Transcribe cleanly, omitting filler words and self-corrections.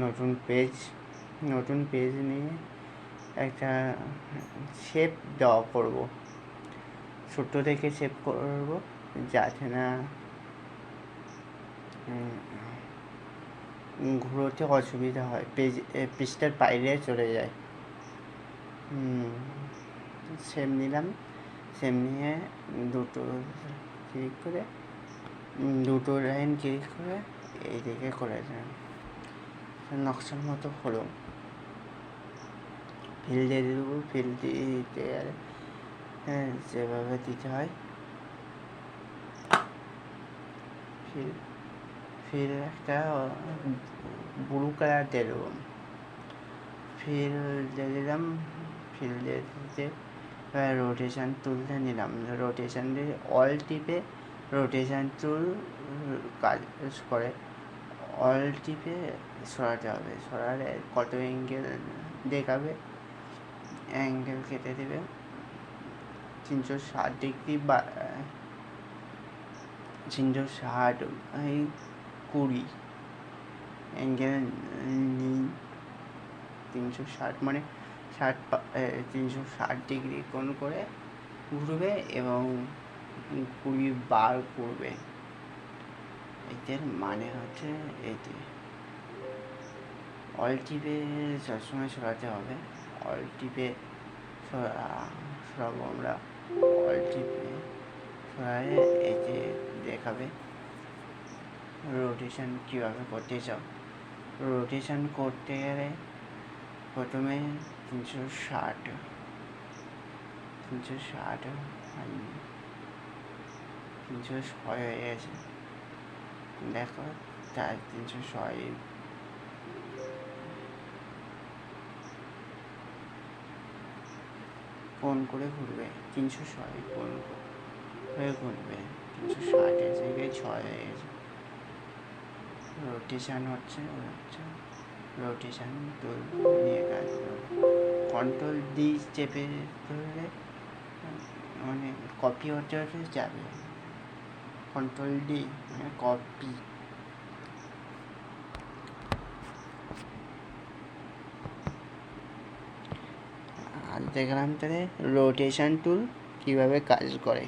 নতুন পেজ নিয়ে একটা শেপ দেওয়া করব, ছোট্ট থেকে শেপ করব যাতে না ঘুরোতে অসুবিধা হয়, পেজটার বাইরে চলে যায়। শেপ নিলাম, শেপ নিয়ে দুটো লাইন ক্লিক করে এইদিকে করে দিলাম, নকশার মতো হলো। ফিল দিয়ে দেবো, ফিল দিতে গেলে যেভাবে দিতে হয় ফিল একটা ব্লু কালার দিয়ে দেবো। ফিল দিয়ে দিলাম, ফিল দিয়ে দিতে রোটেশন টুলটা নিলাম, রোটেশন দিয়ে অল টিপে রোটেশন টুল কাজ করে, অল টিপে সরাতে হবে, সরালে কত অ্যাঙ্গেল দেখাবে, অ্যাঙ্গেল কেটে দেবে 360 ডিগ্রি বা 360 অ্যাঙ্গেল নিই। 360 মানে 360 ডিগ্রি কোণ করে ঘুরবে এবং 20 বার করবে। এটার মানে হচ্ছে এটি অল টিপে সবসময় সরাতে হবে, অল টিপে সরাবো আমরা, অল টিপে সরালে এতে দেখাবে রোটেশন কীভাবে করতে চাও। রোটেশন করতে গেলে প্রথমে 360 হয়ে গেছে, দেখো, তার 306 কোণ করে ঘুরবে, 306 কোণ হয়ে ঘুরবে, 360 জায়গায় 6 হয়ে গেছে। রোটেশন হচ্ছে রোটেশন টুল নিয়ে কাজ করবে, কন্ট্রোল ডি চেপে ধরলে মানে কপি হতে যাবে, কন্ট্রোল ডি মানে কপি। আর দেখলাম তাহলে রোটেশন টুল কীভাবে কাজ করে।